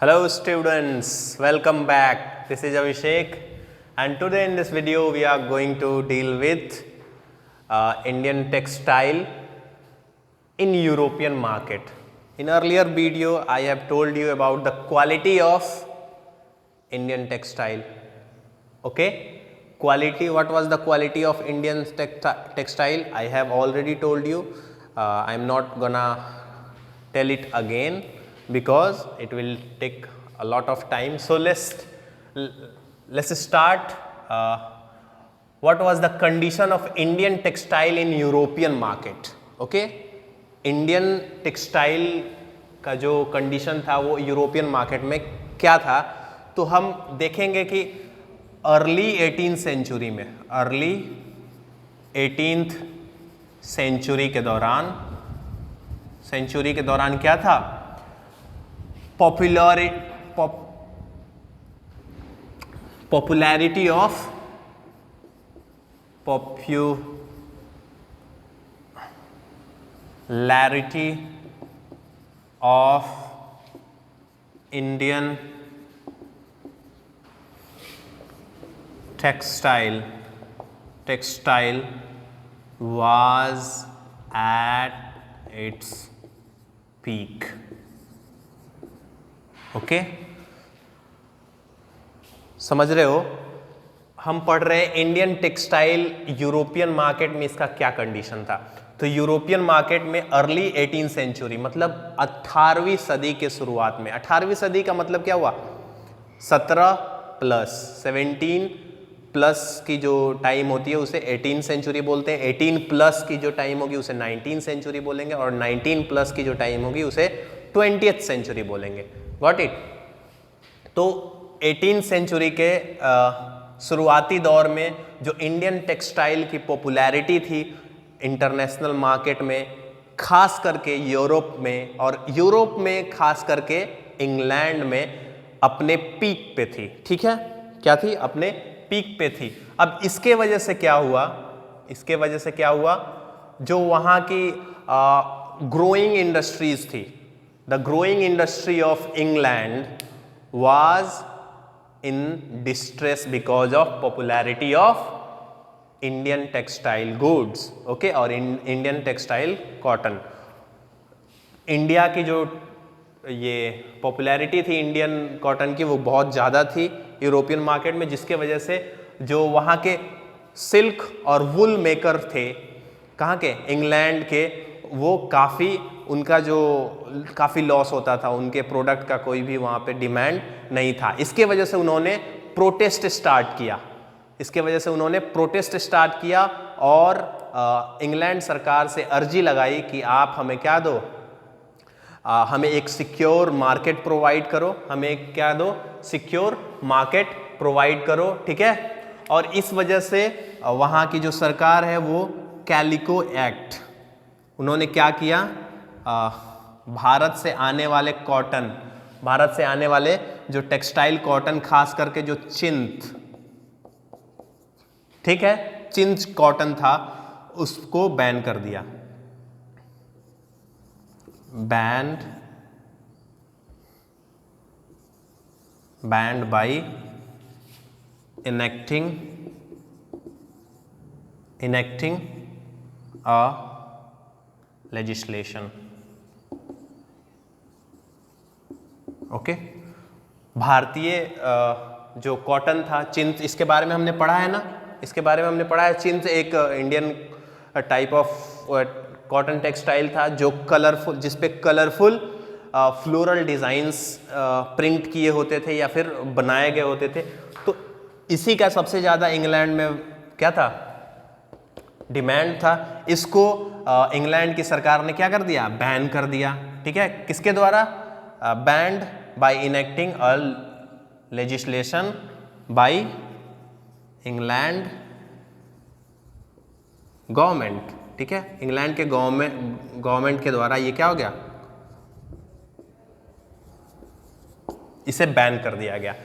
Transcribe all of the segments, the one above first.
Hello students, welcome back. This is Abhishek and today in this video we are going to deal with Indian textile in European market. In earlier video I have told you about the quality of Indian textile. Okay, quality, what was the quality of Indian textile? I have already told you. I am not gonna tell it again because it will take a lot of time. So let's start. What was the condition of Indian textile in European market? Okay, Indian textile का जो condition था वो European market में क्या था, तो हम देखेंगे कि अर्ली 18th सेंचुरी में, अर्ली 18th सेंचुरी के दौरान क्या था, popularity of Indian textile was at its peak. Okay, समझ रहे हो? हम पढ़ रहे हैं इंडियन टेक्सटाइल यूरोपियन मार्केट में इसका क्या कंडीशन था। तो यूरोपियन मार्केट में अर्ली 18th सेंचुरी मतलब 18वीं सदी के शुरुआत में, 18वीं सदी का मतलब क्या हुआ, 17 प्लस 17 प्लस की जो टाइम होती है उसे 18th सेंचुरी बोलते हैं, 18 प्लस की जो टाइम होगी उसे 19th सेंचुरी बोलेंगे और 19 प्लस की जो टाइम होगी उसे 20th सेंचुरी बोलेंगे। Got it? तो 18th सेंचुरी के शुरुआती दौर में जो इंडियन टेक्सटाइल की पॉपुलैरिटी थी इंटरनेशनल मार्केट में, खास करके यूरोप में, और यूरोप में खास करके इंग्लैंड में अपने पीक पे थी। ठीक है, क्या थी? अपने पीक पे थी। अब इसके वजह से क्या हुआ, जो वहाँ की ग्रोइंग इंडस्ट्रीज थी, the growing industry of England was in distress because of popularity of Indian textile goods. Okay, और इंडियन टेक्सटाइल कॉटन, इंडिया की जो ये पॉपुलैरिटी थी इंडियन कॉटन की वो बहुत ज़्यादा थी यूरोपियन मार्केट में, जिसके वजह से जो वहाँ के सिल्क और वुल मेकर थे, कहाँ के, इंग्लैंड के, वो उनका जो काफ़ी लॉस होता था, उनके प्रोडक्ट का कोई भी वहाँ पे डिमांड नहीं था। इसके वजह से उन्होंने प्रोटेस्ट स्टार्ट किया और इंग्लैंड सरकार से अर्जी लगाई कि आप हमें क्या दो, हमें एक सिक्योर मार्केट प्रोवाइड करो, सिक्योर मार्केट प्रोवाइड करो। ठीक है, और इस वजह से वहाँ की जो सरकार है वो कैलिको एक्ट, उन्होंने क्या किया, भारत से आने वाले जो टेक्सटाइल कॉटन, खास करके जो चिंच कॉटन था, उसको बैन कर दिया। banned by enacting a legislation. Okay, भारतीय जो कॉटन था, चिंच, इसके बारे में हमने पढ़ा है ना, चिंच एक Indian type of cotton textile था जो कलरफुल, जिसपे कलरफुल फ्लोरल डिजाइंस प्रिंट किए होते थे या फिर बनाए गए होते थे। तो इसी का सबसे ज़्यादा इंग्लैंड में क्या था, डिमांड था। इसको इंग्लैंड की सरकार ने क्या कर दिया, बैन कर दिया। ठीक है, किसके द्वारा, banned by enacting a legislation by England government. ठीक है, इंग्लैंड के गवर्नमेंट के द्वारा ये क्या हो गया, इसे बैन कर दिया गया।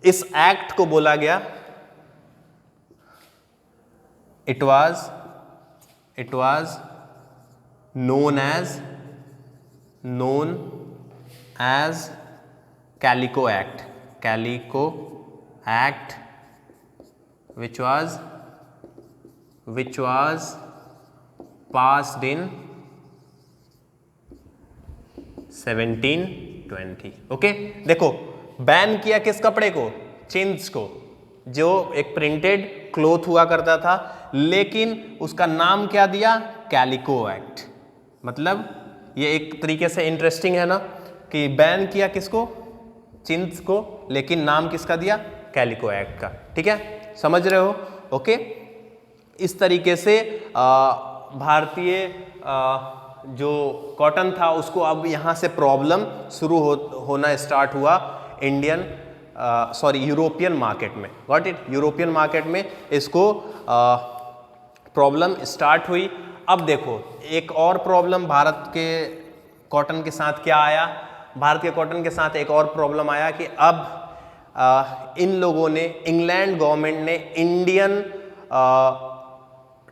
इस एक्ट को बोला गया, it was known as calico act which was passed in 1720। Okay, देखो बैन किया किस कपड़े को? चिंस को, जो एक प्रिंटेड क्लोथ हुआ करता था, लेकिन उसका नाम क्या दिया? Calico act. मतलब ये एक तरीके से इंटरेस्टिंग है ना, कि बैन किया किसको? चिंस को, लेकिन नाम किसका दिया? कैलिको एक्ट का। ठीक है, समझ रहे हो? ओके, इस तरीके से भारतीय जो कॉटन था उसको अब यहाँ से प्रॉब्लम शुरू होना स्टार्ट हुआ यूरोपियन मार्केट में। Got it? यूरोपियन मार्केट में इसको प्रॉब्लम स्टार्ट हुई। अब देखो एक और प्रॉब्लम भारत के कॉटन के साथ क्या आया? भारत के कॉटन के साथ एक और प्रॉब्लम आया कि अब इन लोगों ने, इंग्लैंड गवर्नमेंट ने इंडियन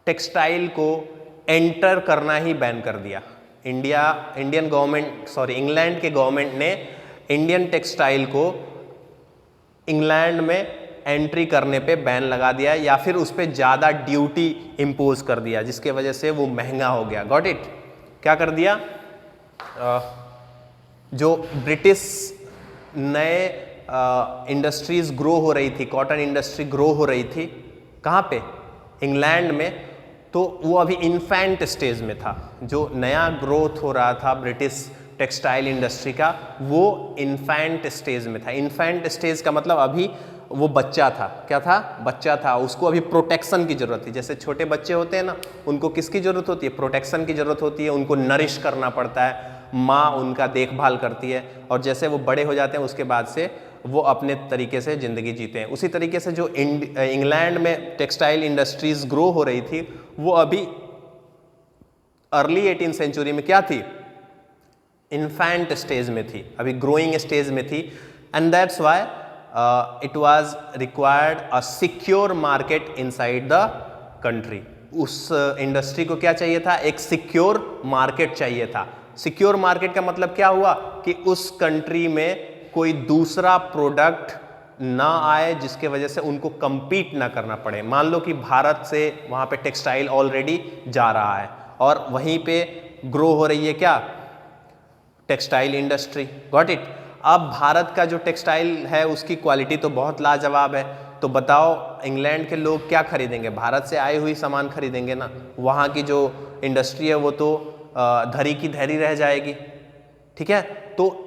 टेक्सटाइल को एंटर करना ही बैन कर दिया। इंग्लैंड के गवर्नमेंट ने इंडियन टेक्सटाइल को इंग्लैंड में एंट्री करने पे बैन लगा दिया, या फिर उस पर ज़्यादा ड्यूटी इम्पोज कर दिया, जिसके वजह से वो महंगा हो गया। Got it? क्या कर दिया? जो ब्रिटिश नए इंडस्ट्रीज ग्रो हो रही थी, कॉटन इंडस्ट्री ग्रो हो रही थी, कहाँ पे? इंग्लैंड में। तो वो अभी इन्फेंट स्टेज में था। जो नया ग्रोथ हो रहा था ब्रिटिश टेक्सटाइल इंडस्ट्री का, वो इन्फेंट स्टेज में था। इन्फेंट स्टेज का मतलब अभी वो बच्चा था। क्या था? बच्चा था। उसको अभी प्रोटेक्शन की जरूरत थी। जैसे छोटे बच्चे होते हैं ना, उनको किसकी जरूरत होती है? प्रोटेक्शन की जरूरत होती है। उनको नरिश करना पड़ता है, माँ उनका देखभाल करती है, और जैसे वो बड़े हो जाते हैं उसके बाद से वो अपने तरीके से ज़िंदगी जीते हैं। उसी तरीके से जो इंग्लैंड में टेक्सटाइल इंडस्ट्रीज ग्रो हो रही थी, वो अभी अर्ली 18th सेंचुरी में क्या थी? इन्फेंट स्टेज में थी, अभी ग्रोइंग स्टेज में थी। And that's why it was required a secure market inside the country. उस इंडस्ट्री को क्या चाहिए था? एक सिक्योर मार्केट चाहिए था। सिक्योर मार्केट का मतलब क्या हुआ? कि उस कंट्री में कोई दूसरा प्रोडक्ट ना आए जिसके वजह से उनको compete ना करना पड़े। मान लो कि भारत से वहाँ पे टेक्सटाइल ऑलरेडी जा रहा है और वहीं पे ग्रो हो रही है क्या? Textile industry. Got it? अब भारत का जो टेक्सटाइल है उसकी क्वालिटी तो बहुत लाजवाब है, तो बताओ इंग्लैंड के लोग क्या खरीदेंगे? भारत से आई हुई सामान खरीदेंगे ना। वहाँ की जो इंडस्ट्री है वो तो धरी की धरी रह जाएगी। ठीक है, तो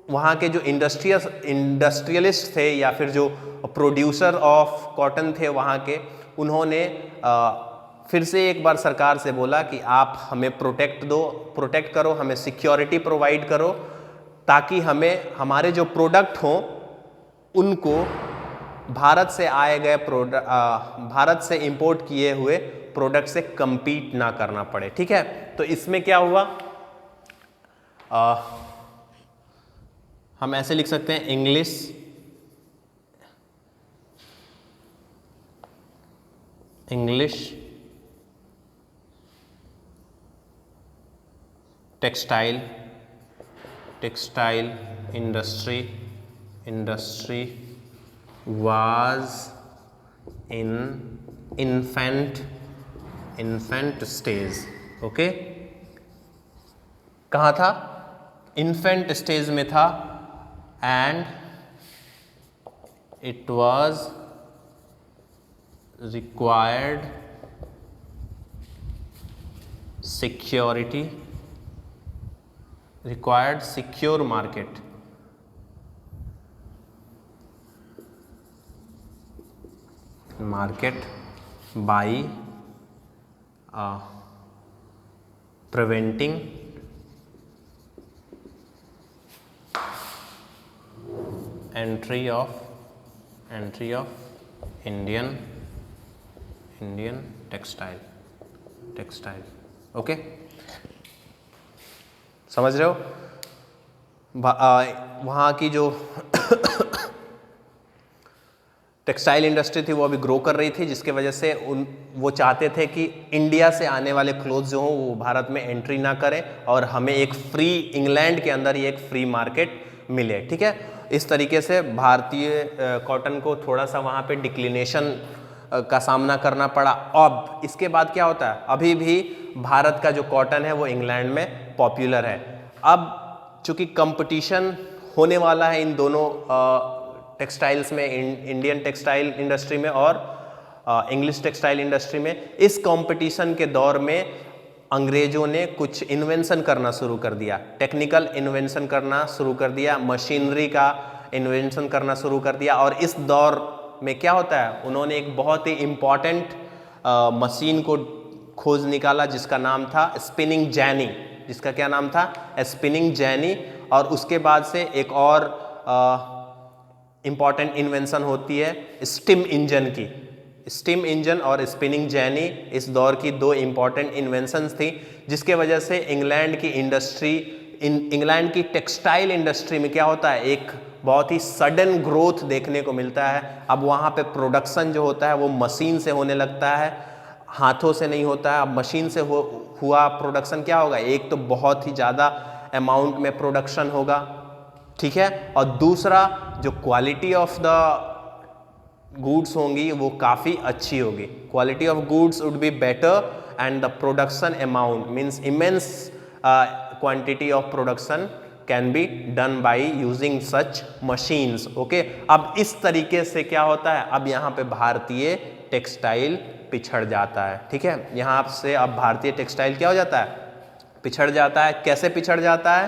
वहाँ के जो इंडस्ट्रियलिस्ट थे या फिर जो प्रोड्यूसर ऑफ कॉटन थे वहाँ के, उन्होंने फिर से एक बार सरकार से बोला कि आप हमें प्रोटेक्ट करो, हमें सिक्योरिटी प्रोवाइड करो, ताकि हमें हमारे जो प्रोडक्ट हों उनको भारत से आए गए भारत से इंपोर्ट किए हुए प्रोडक्ट से compete ना करना पड़े। ठीक है, तो इसमें क्या हुआ? हम ऐसे लिख सकते हैं, English textile industry was in infant stage। Okay, कहाँ था? इन्फेंट स्टेज में था। And it was required secure market by preventing entry of Indian textile। Okay, समझ रहे हो? वहाँ की जो टेक्सटाइल इंडस्ट्री थी वो अभी ग्रो कर रही थी, जिसके वजह से वो चाहते थे कि इंडिया से आने वाले क्लोथ्स जो हों वो भारत में एंट्री ना करें और हमें एक फ्री, इंग्लैंड के अंदर ही एक फ्री मार्केट मिले। ठीक है, इस तरीके से भारतीय कॉटन को थोड़ा सा वहाँ पे डिक्लिनेशन का सामना करना पड़ा। अब इसके बाद क्या होता है, अभी भी भारत का जो कॉटन है वो इंग्लैंड में पॉपुलर है। अब चूंकि कंपटीशन होने वाला है इन दोनों टेक्सटाइल्स में, इंडियन टेक्सटाइल इंडस्ट्री में और इंग्लिश टेक्सटाइल इंडस्ट्री में, इस कंपटीशन के दौर में अंग्रेजों ने कुछ इन्वेंशन करना शुरू कर दिया, टेक्निकल इन्वेंशन करना शुरू कर दिया, मशीनरी का इन्वेंशन करना शुरू कर दिया। और इस दौर में क्या होता है, उन्होंने एक बहुत ही इम्पॉर्टेंट मशीन को खोज निकाला जिसका नाम था स्पिनिंग जैनी, जिसका क्या नाम था, स्पिनिंग जैनी। और उसके बाद से एक और इम्पॉर्टेंट इन्वेंशन होती है स्टीम इंजन की। स्टीम इंजन और स्पिनिंग जैनी इस दौर की दो इम्पॉर्टेंट इन्वेंशंस थी, जिसके वजह से इंग्लैंड की इंडस्ट्री, इंग्लैंड की टेक्सटाइल इंडस्ट्री में क्या होता है, एक बहुत ही सडन ग्रोथ देखने को मिलता है। अब वहाँ पे प्रोडक्शन जो होता है वो मशीन से होने लगता है, हाथों से नहीं होता है। अब मशीन से हुआ प्रोडक्शन क्या होगा, एक तो बहुत ही ज़्यादा अमाउंट में प्रोडक्शन होगा, ठीक है, और दूसरा जो क्वालिटी ऑफ द गुड्स होंगी वो काफ़ी अच्छी होगी। Quality of goods would be better and the production amount means immense quantity of production can be done by using such machines. Okay, अब इस तरीके से क्या होता है, अब यहाँ पे भारतीय टेक्सटाइल पिछड़ जाता है। ठीक है, यहाँ से अब भारतीय टेक्सटाइल क्या हो जाता है, पिछड़ जाता है। कैसे पिछड़ जाता है,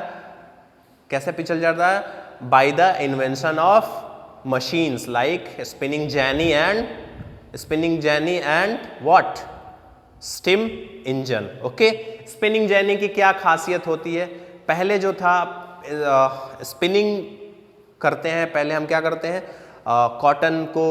कैसे पिछड़ जाता है, by the invention of machines like spinning jenny and what steam engine। Okay, spinning jenny की क्या खासियत होती है, पहले जो था स्पिनिंग करते हैं, पहले हम क्या करते हैं, कॉटन को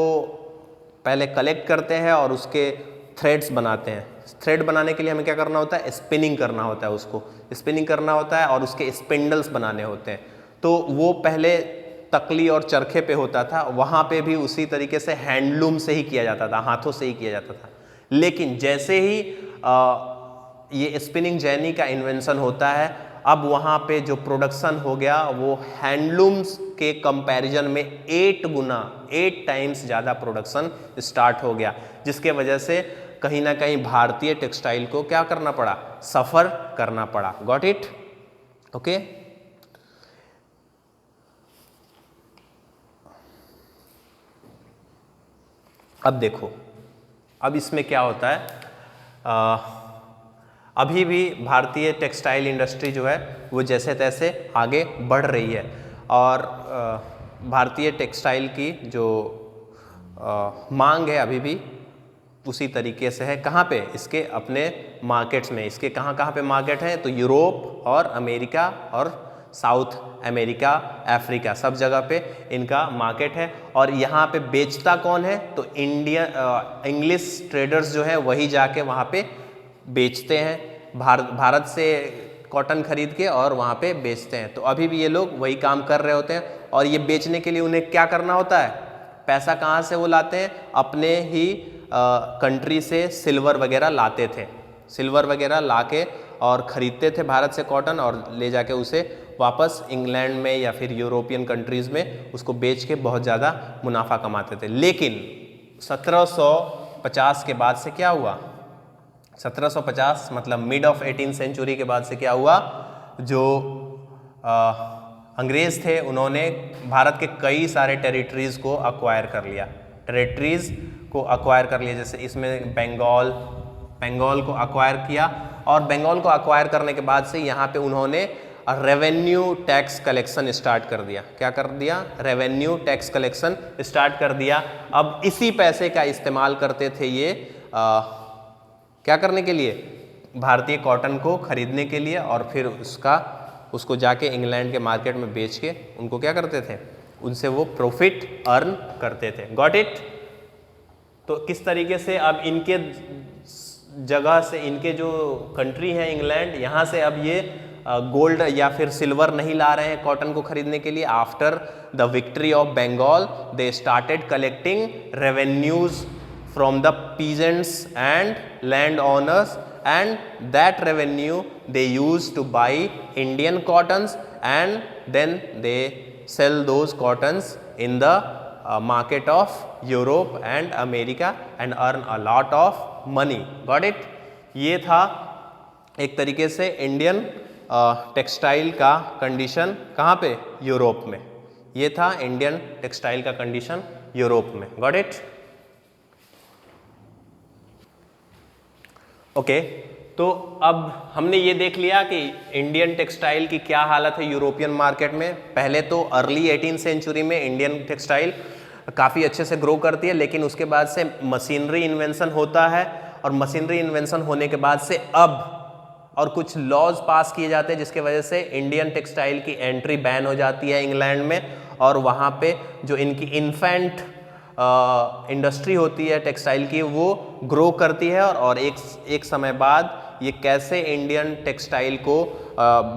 पहले कलेक्ट करते हैं और उसके थ्रेड्स बनाते हैं। थ्रेड बनाने के लिए हमें क्या करना होता है, स्पिनिंग करना होता है, उसको स्पिनिंग करना होता है और उसके स्पिंडल्स बनाने होते हैं। तो वो पहले तकली और चरखे पे होता था, वहाँ पे भी उसी तरीके से हैंडलूम से ही किया जाता था, हाथों से ही किया जाता था। लेकिन जैसे ही ये स्पिनिंग जेनी का इन्वेंशन होता है, अब वहाँ पे जो प्रोडक्शन हो गया वो हैंडलूम्स के कंपैरिजन में 8 टाइम्स ज़्यादा प्रोडक्शन स्टार्ट हो गया, जिसके वजह से कहीं ना कहीं भारतीय टेक्सटाइल को क्या करना पड़ा, सफ़र करना पड़ा। Got it? ओके, अब देखो, अब इसमें क्या होता है, अभी भी भारतीय टेक्सटाइल इंडस्ट्री जो है वो जैसे तैसे आगे बढ़ रही है और भारतीय टेक्सटाइल की जो मांग है अभी भी उसी तरीके से है। कहाँ पे, इसके अपने मार्केट्स में। इसके कहाँ कहाँ पे मार्केट है, तो यूरोप और अमेरिका और साउथ अमेरिका, अफ्रीका, सब जगह पे इनका मार्केट है। और यहाँ पे बेचता कौन है, तो इंग्लिश ट्रेडर्स जो है वही जाके वहाँ पे बेचते हैं, भारत से कॉटन खरीद के और वहाँ पे बेचते हैं। तो अभी भी ये लोग वही काम कर रहे होते हैं और ये बेचने के लिए उन्हें क्या करना होता है, पैसा कहाँ से वो लाते हैं, अपने ही कंट्री से सिल्वर वगैरह लाते थे, सिल्वर वगैरह लाके और ख़रीदते थे भारत से कॉटन और ले जाके उसे वापस इंग्लैंड में या फिर यूरोपियन कंट्रीज़ में उसको बेच के बहुत ज़्यादा मुनाफा कमाते थे। लेकिन 1750 के बाद से क्या हुआ, 1750 मतलब मिड ऑफ 18th सेंचुरी के बाद से क्या हुआ, जो अंग्रेज़ थे उन्होंने भारत के कई सारे टेरिटरीज़ को अक्वायर कर लिया, टेरिटरीज़ को अक्वायर कर लिया। जैसे इसमें बंगाल को अक्वायर किया और बंगाल को अक्वायर करने के बाद से यहाँ पे उन्होंने रेवेन्यू टैक्स कलेक्शन स्टार्ट कर दिया। क्या कर दिया, रेवेन्यू टैक्स कलेक्शन स्टार्ट कर दिया। अब इसी पैसे का इस्तेमाल करते थे ये क्या करने के लिए, भारतीय कॉटन को खरीदने के लिए और फिर उसको जाके इंग्लैंड के मार्केट में बेच के उनको क्या करते थे, उनसे वो प्रॉफिट अर्न करते थे। Got it? तो किस तरीके से अब इनके जगह से, इनके जो कंट्री है इंग्लैंड, यहाँ से अब ये गोल्ड या फिर सिल्वर नहीं ला रहे हैं कॉटन को खरीदने के लिए। After the victory of Bengal they started collecting revenues from the peasants and landowners, and that revenue they used to buy Indian cottons and then they sell those cottons in the market of Europe and America and earn a lot of money. Got it? ये था एक तरीके से Indian textile का condition कहाँ पे? Europe में. ये था इंडियन टेक्सटाइल का कंडीशन यूरोप में. Got it? ओके, तो अब हमने ये देख लिया कि इंडियन टेक्सटाइल की क्या हालत है यूरोपियन मार्केट में. पहले तो अर्ली 18th सेंचुरी में इंडियन टेक्सटाइल काफ़ी अच्छे से ग्रो करती है, लेकिन उसके बाद से मशीनरी इन्वेंशन होता है और मशीनरी इन्वेंशन होने के बाद से अब और कुछ लॉज पास किए जाते हैं जिसके वजह से इंडियन टेक्सटाइल की एंट्री बैन हो जाती है इंग्लैंड में, और वहाँ पे जो इनकी इन्फेंट इंडस्ट्री होती है टेक्सटाइल की वो ग्रो करती है, और एक समय बाद ये कैसे इंडियन टेक्सटाइल को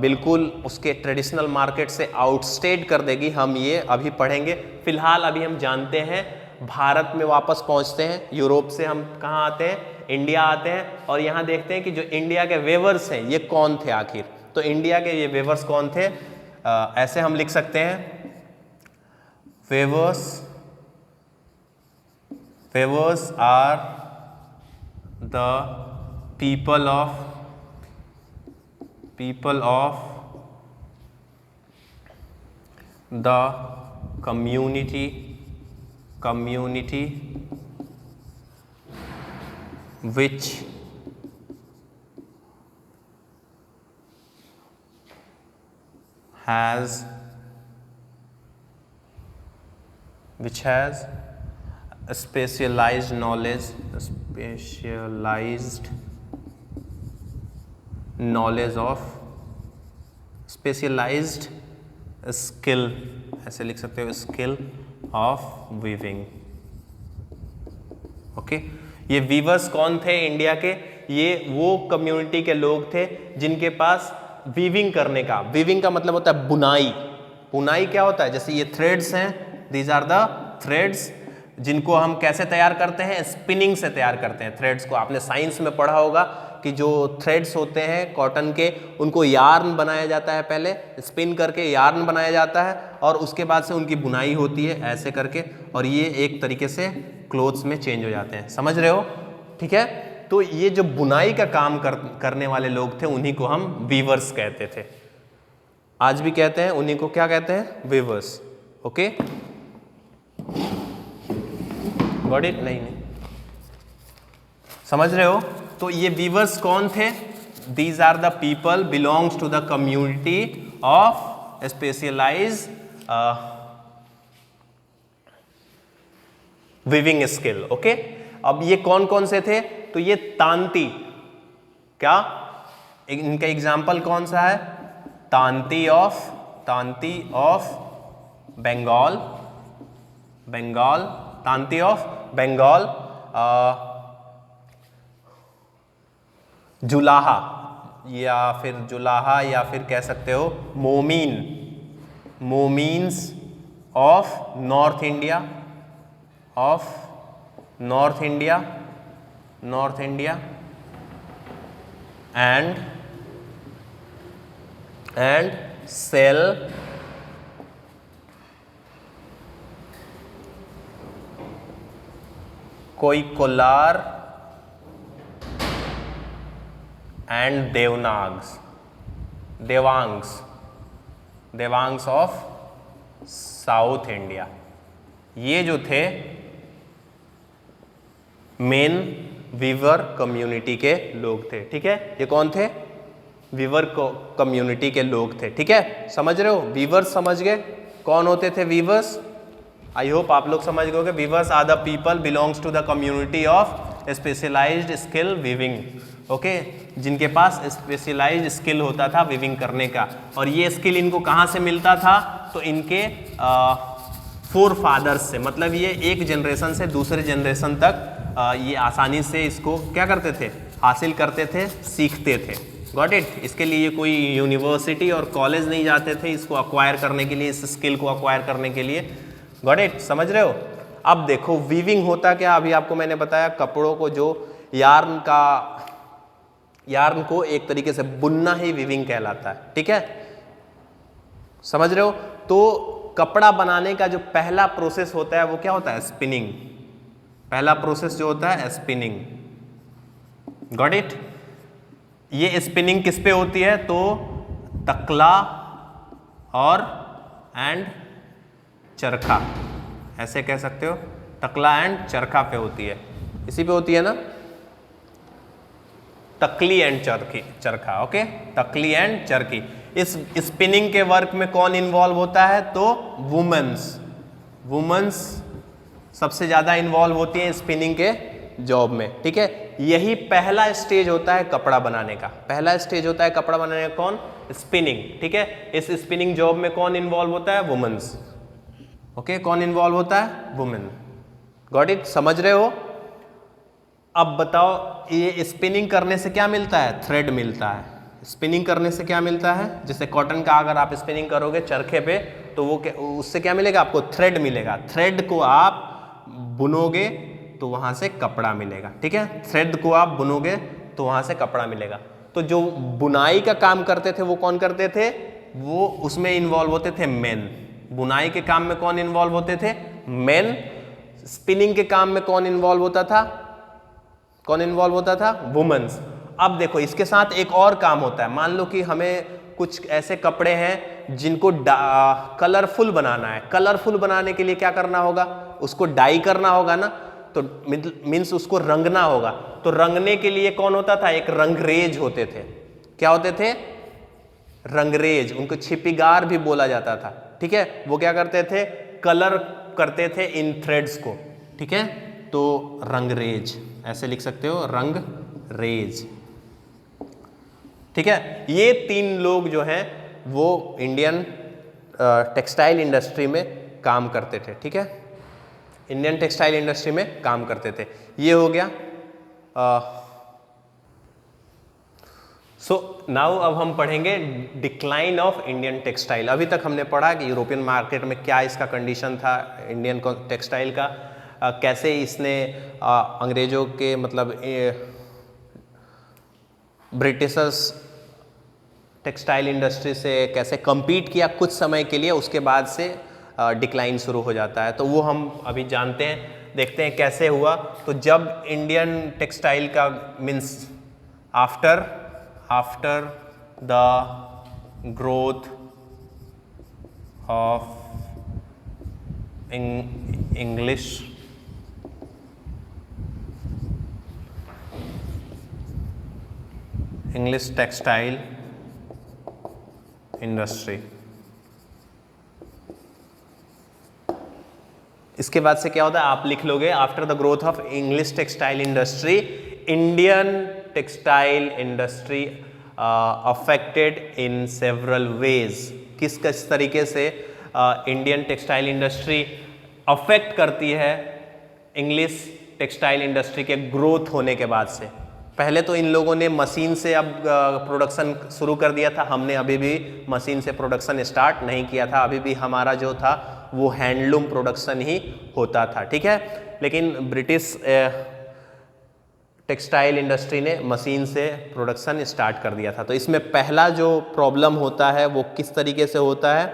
बिल्कुल उसके ट्रेडिशनल मार्केट से आउटस्टेट कर देगी, हम ये अभी पढ़ेंगे. फिलहाल अभी हम जानते हैं, भारत में वापस पहुंचते हैं. यूरोप से हम कहाँ आते हैं? इंडिया आते हैं, और यहाँ देखते हैं कि जो इंडिया के वेवर्स हैं ये कौन थे आखिर. तो इंडिया के ये वेवर्स कौन थे? ऐसे हम लिख सकते हैं, weavers are the people of the community which has specialized knowledge of specialized skill, ऐसे लिख सकते हो, स्किल ऑफ वीविंग. ओके, ये वीवर्स कौन थे इंडिया के? ये वो कम्युनिटी के लोग थे जिनके पास वीविंग करने का, वीविंग का मतलब होता है बुनाई. बुनाई क्या होता है? जैसे ये थ्रेड्स हैं, दीज आर द थ्रेड्स, जिनको हम कैसे तैयार करते हैं? स्पिनिंग से तैयार करते हैं थ्रेड्स को. आपने साइंस में पढ़ा होगा कि जो थ्रेड्स होते हैं कॉटन के, उनको यार्न बनाया जाता है, पहले स्पिन करके यार्न बनाया जाता है, और उसके बाद से उनकी बुनाई होती है ऐसे करके, और ये एक तरीके से क्लोथ्स में चेंज हो जाते हैं. समझ रहे हो? ठीक है. तो ये जो बुनाई का काम करने वाले लोग थे उन्हीं को हम वीवर्स कहते थे. आज भी कहते हैं, उन्हीं को क्या कहते हैं? वीवर्स. Okay, got it? नहीं, समझ रहे हो? तो ये वीवर्स कौन थे? These are the people belongs to the community of specialise weaving skill. Okay, अब ये कौन कौन से थे? तो ये तांती, क्या इनका एग्जाम्पल कौन सा है? तांती ऑफ बंगाल, तांती ऑफ बंगाल, जुलाहा या फिर कह सकते हो Momins of north India and Sale Kaikolar and Devangs of south India. ये जो थे मेन वीवर कम्युनिटी के लोग थे. ठीक है, ये कौन थे? वीवर कम्युनिटी के लोग थे. ठीक है, समझ रहे हो? वीवर्स समझ गए कौन होते थे वीवर्स? आई होप आप लोग समझ गए. Weavers are the people belongs to the community of specialised skill weaving. Okay, जिनके पास स्पेशलाइज्ड स्किल होता था वीविंग करने का, और ये स्किल इनको कहाँ से मिलता था? तो इनके फोर फादर्स से, मतलब ये एक जनरेशन से दूसरे जनरेशन तक ये आसानी से इसको क्या करते थे? हासिल करते थे, सीखते थे. Got it? इसके लिए कोई यूनिवर्सिटी और कॉलेज नहीं जाते थे इसको अक्वायर करने के लिए, इस स्किल को अक्वायर करने के लिए. Got it? समझ रहे हो? अब देखो वीविंग होता क्या, अभी आपको मैंने बताया, कपड़ों को जो यार्न को एक तरीके से बुनना ही वीविंग कहलाता है. ठीक है, समझ रहे हो? तो कपड़ा बनाने का जो पहला प्रोसेस होता है वो क्या होता है? स्पिनिंग। पहला प्रोसेस जो होता है स्पिनिंग। Got it? ये स्पिनिंग किस पे होती है? तो तकला और एंड चरखा, ऐसे कह सकते हो, तकला एंड चरखा पे होती है। इसी पे होती है ना, तकली एंड चरखा। ओके, तकली एंड चरखी। इस स्पिनिंग के वर्क में कौन इन्वॉल्व होता है? तो वुमेन्स सबसे ज्यादा इन्वॉल्व होती हैं स्पिनिंग के जॉब में। ठीक है, यही पहला स्टेज होता है कपड़ा बनाने का। पहला स्टेज होता है कपड़ा बनाने का कौन? स्पिनिंग। ठीक है, इस स्पिनिंग जॉब में कौन इन्वॉल्व होता है? वुमेन्स। ओके, कौन इन्वॉल्व होता है? वुमेन। Got it? समझ रहे हो? अब बताओ, ये स्पिनिंग करने से क्या मिलता है? थ्रेड मिलता है। स्पिनिंग करने से क्या मिलता है? जैसे कॉटन का अगर आप स्पिनिंग करोगे चरखे पे तो वो उससे क्या मिलेगा आपको? थ्रेड मिलेगा। थ्रेड को आप बुनोगे तो वहां से कपड़ा मिलेगा। ठीक है, थ्रेड को आप बुनोगे तो वहां से कपड़ा मिलेगा। तो जो बुनाई का काम करते थे वो कौन करते थे? वो उसमें इन्वॉल्व होते थे मेन। बुनाई के काम में कौन इन्वॉल्व होते थे? मेन। स्पिनिंग के काम में कौन इन्वॉल्व होता था? कौन इन्वॉल्व होता था? वुमेन्स। अब देखो, इसके साथ एक और काम होता है। मान लो कि हमें कुछ ऐसे कपड़े हैं जिनको कलरफुल बनाना है। कलरफुल बनाने के लिए क्या करना होगा? उसको डाई करना होगा ना, तो मीन्स उसको रंगना होगा। तो रंगने के लिए कौन होता था? एक रंगरेज होते थे। क्या होते थे? रंगरेज। उनको छिपीगार भी बोला जाता था। ठीक है, वो क्या करते थे? कलर करते थे इन थ्रेड्स को। ठीक है, तो रंगरेज ऐसे लिख सकते हो, रंगरेज। ठीक है, ये तीन लोग जो हैं वो इंडियन टेक्सटाइल इंडस्ट्री में काम करते थे। ठीक है, इंडियन टेक्सटाइल इंडस्ट्री में काम करते थे। ये हो गया। सो नाउ अब हम पढ़ेंगे डिक्लाइन ऑफ इंडियन टेक्सटाइल। अभी तक हमने पढ़ा कि यूरोपियन मार्केट में क्या इसका कंडीशन था इंडियन टेक्सटाइल का, कैसे इसने अंग्रेजों के मतलब ब्रिटिशर्स टेक्सटाइल इंडस्ट्री से कैसे compete किया कुछ समय के लिए, उसके बाद से डिक्लाइन शुरू हो जाता है। तो वो हम अभी जानते हैं, देखते हैं कैसे हुआ। तो जब इंडियन टेक्सटाइल का means after the growth of English textile industry, इसके बाद से क्या होता है? आप लिख लोगे after the growth of English textile industry, Indian textile industry affected in several ways. किस किस तरीके से इंडियन टेक्सटाइल इंडस्ट्री अफेक्ट करती है इंग्लिश टेक्सटाइल इंडस्ट्री के ग्रोथ होने के बाद से? पहले तो इन लोगों ने मशीन से अब प्रोडक्शन शुरू कर दिया था। हमने अभी भी मशीन से प्रोडक्शन स्टार्ट नहीं किया था। अभी भी हमारा जो था वो हैंडलूम प्रोडक्शन ही होता था। ठीक है, लेकिन ब्रिटिश टेक्सटाइल इंडस्ट्री ने मशीन से प्रोडक्शन स्टार्ट कर दिया था। तो इसमें पहला जो प्रॉब्लम होता है वो किस तरीके से होता है?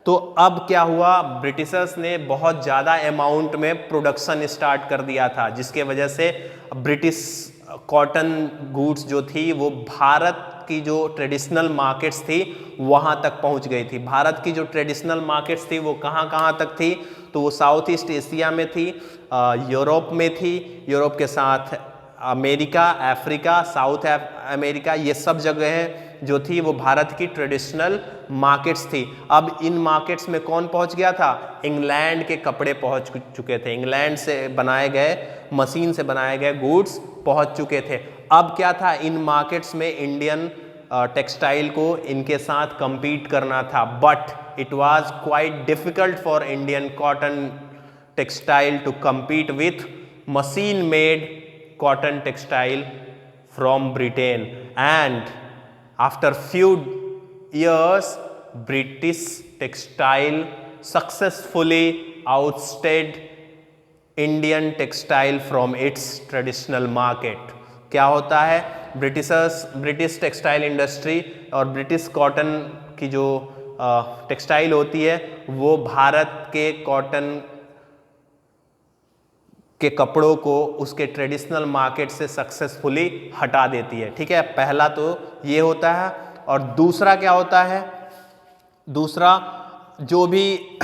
तो अब क्या हुआ? ब्रिटिशर्स ने बहुत ज़्यादा अमाउंट में प्रोडक्शन स्टार्ट कर दिया था, जिसके वजह से ब्रिटिश कॉटन गुड्स जो थी वो भारत की जो ट्रेडिशनल मार्केट्स थी वहाँ तक पहुँच गई थी। भारत की जो ट्रेडिशनल मार्केट्स थी वो कहाँ कहाँ तक थी? तो वो साउथ ईस्ट एशिया में थी, यूरोप में थी, यूरोप के साथ अमेरिका, अफ्रीका, साउथ अमेरिका, ये सब जगह जो थी वो भारत की ट्रेडिशनल मार्केट्स थी। अब इन मार्केट्स में कौन पहुंच गया था? इंग्लैंड के कपड़े पहुंच चुके थे। इंग्लैंड से बनाए गए, मशीन से बनाए गए गुड्स पहुंच चुके थे। अब क्या था? इन मार्केट्स में इंडियन टेक्सटाइल को इनके साथ compete करना था, but it was quite difficult for Indian cotton textile to compete with machine made cotton textile from Britain, and after few years British textile successfully outstayed Indian textile from its traditional market। क्या होता है? British textile industry और British cotton की जो textile होती है वो भारत के कॉटन के कपड़ों को उसके ट्रेडिशनल मार्केट से सक्सेसफुली हटा देती है। ठीक है, पहला तो ये होता है। और दूसरा क्या होता है, दूसरा जो भी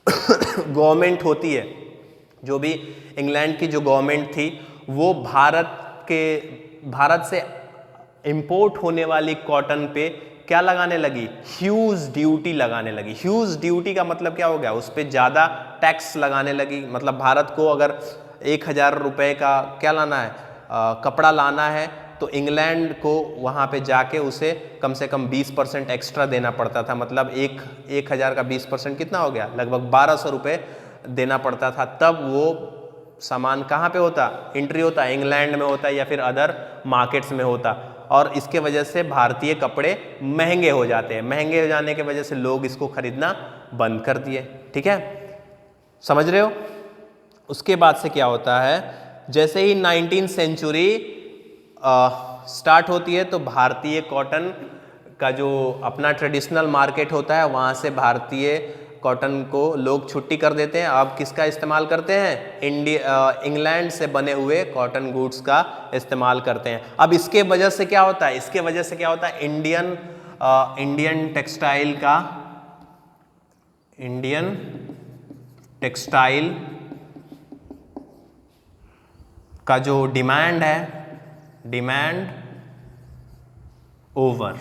गवर्नमेंट होती है, जो भी इंग्लैंड की जो गवर्नमेंट थी वो भारत से इंपोर्ट होने वाली कॉटन पे क्या लगाने लगी, ह्यूज ड्यूटी लगाने लगी। ह्यूज ड्यूटी का मतलब क्या हो गया, उस पर ज़्यादा टैक्स लगाने लगी। मतलब भारत को अगर 1,000 रुपये का क्या लाना है, कपड़ा लाना है, तो इंग्लैंड को वहाँ पे जाके उसे कम से कम 20% एक्स्ट्रा देना पड़ता था। मतलब 1,000 का 20% कितना हो गया, लगभग 1,200 रुपये देना पड़ता था। तब वो सामान कहाँ पे होता, एंट्री होता, इंग्लैंड में होता या फिर अदर मार्केट्स में होता। और इसके वजह से भारतीय कपड़े महंगे हो जाते हैं। महंगे हो जाने की वजह से लोग इसको खरीदना बंद कर दिए। ठीक है, समझ रहे हो। उसके बाद से क्या होता है, जैसे ही 19वीं सेंचुरी स्टार्ट होती है तो भारतीय कॉटन का जो अपना ट्रेडिशनल मार्केट होता है वहाँ से भारतीय कॉटन को लोग छुट्टी कर देते हैं। अब किसका इस्तेमाल करते हैं, इंग्लैंड से बने हुए कॉटन गुड्स का इस्तेमाल करते हैं। अब इसके वजह से क्या होता है, इसके वजह से क्या होता है, इंडियन टेक्सटाइल का जो डिमांड है, डिमांड ओवर,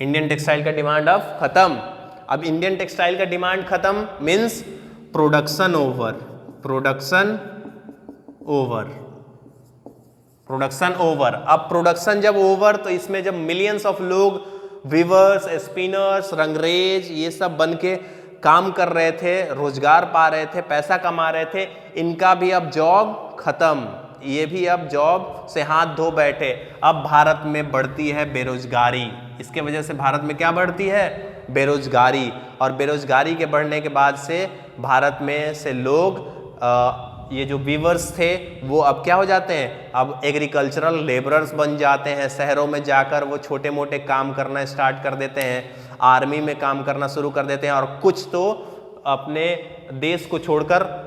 इंडियन टेक्सटाइल का डिमांड अब खत्म। अब इंडियन टेक्सटाइल का डिमांड खत्म means production over, production over. अब प्रोडक्शन जब ओवर तो इसमें जब मिलियंस ऑफ लोग वीवर्स, स्पिनर्स, रंगरेज ये सब बन के काम कर रहे थे, रोजगार पा रहे थे, पैसा कमा रहे थे, इनका भी अब जॉब खत्म, ये भी अब जॉब से हाथ धो बैठे। अब भारत में बढ़ती है बेरोजगारी। इसके वजह से भारत में क्या बढ़ती है, बेरोजगारी। और बेरोजगारी के बढ़ने के बाद से भारत में से लोग ये जो वीवर्स थे वो अब क्या हो जाते हैं, अब एग्रीकल्चरल लेबरर्स बन जाते हैं। शहरों में जाकर वो छोटे मोटे काम करना स्टार्ट कर देते हैं, आर्मी में काम करना शुरू कर देते हैं। और कुछ तो अपने देश को छोड़कर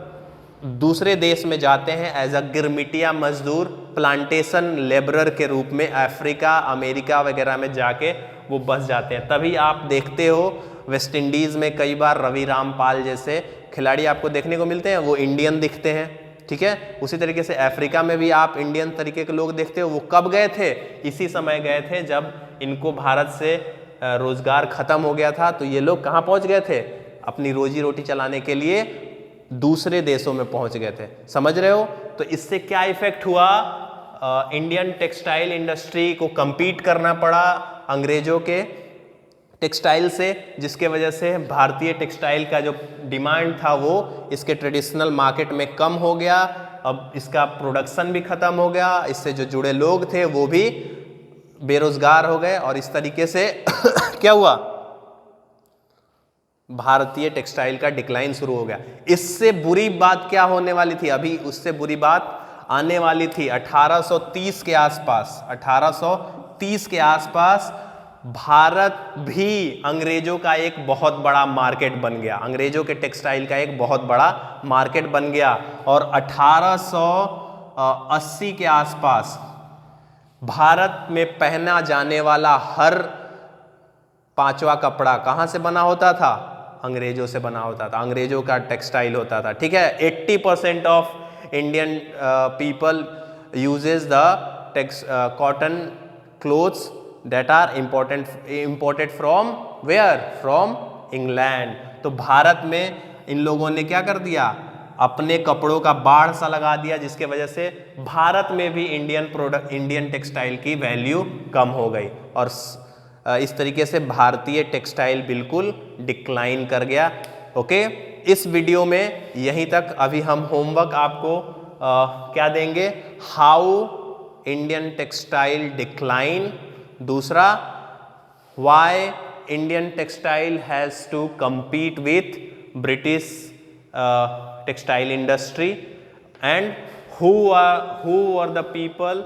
दूसरे देश में जाते हैं एज अ गिरमिटिया मजदूर, प्लांटेशन लेबरर के रूप में अफ्रीका, अमेरिका वगैरह में जाके वो बस जाते हैं। तभी आप देखते हो वेस्ट इंडीज़ में कई बार रवि रामपाल जैसे खिलाड़ी आपको देखने को मिलते हैं, वो इंडियन दिखते हैं। ठीक है, उसी तरीके से अफ्रीका में भी आप इंडियन तरीके के लोग देखते हो। वो कब गए थे, इसी समय गए थे जब इनको भारत से रोजगार खत्म हो गया था। तो ये लोग कहाँ पहुँच गए थे, अपनी रोजी रोटी चलाने के लिए दूसरे देशों में पहुंच गए थे। समझ रहे हो। तो इससे क्या इफेक्ट हुआ, इंडियन टेक्सटाइल इंडस्ट्री को compete करना पड़ा अंग्रेजों के टेक्सटाइल से, जिसके वजह से भारतीय टेक्सटाइल का जो डिमांड था वो इसके ट्रेडिशनल मार्केट में कम हो गया। अब इसका प्रोडक्शन भी खत्म हो गया, इससे जो जुड़े लोग थे वो भी बेरोजगार हो गए। और इस तरीके से क्या हुआ, भारतीय टेक्सटाइल का डिक्लाइन शुरू हो गया। इससे बुरी बात क्या होने वाली थी, अभी उससे बुरी बात आने वाली थी 1830 के आसपास। 1830 के आसपास भारत भी अंग्रेजों का एक बहुत बड़ा मार्केट बन गया, अंग्रेजों के टेक्सटाइल का एक बहुत बड़ा मार्केट बन गया। और 1880 के आसपास भारत में पहना जाने वाला हर 5वां कपड़ा कहाँ से बना होता था, अंग्रेजों से बना होता था, अंग्रेजों का टेक्सटाइल होता था। ठीक है, 80% of Indian people uses the cotton clothes that are imported from where, from England. तो भारत में इन लोगों ने क्या कर दिया, अपने कपड़ों का बाढ़ सा लगा दिया, जिसके वजह से भारत में भी इंडियन टेक्सटाइल की वैल्यू कम हो गई। और इस तरीके से भारतीय टेक्सटाइल बिल्कुल डिक्लाइन कर गया। ओके, इस वीडियो में यहीं तक। अभी हम होमवर्क आपको क्या देंगे, हाउ इंडियन टेक्सटाइल डिक्लाइन, दूसरा why Indian textile has to compete with British textile industry, and who are the people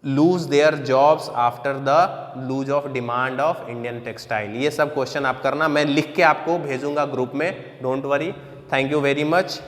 lose their jobs after the lose of demand of Indian textile. ये सब question आप करना, मैं लिख के आपको भेजूंगा ग्रुप में, don't worry. Thank you very much.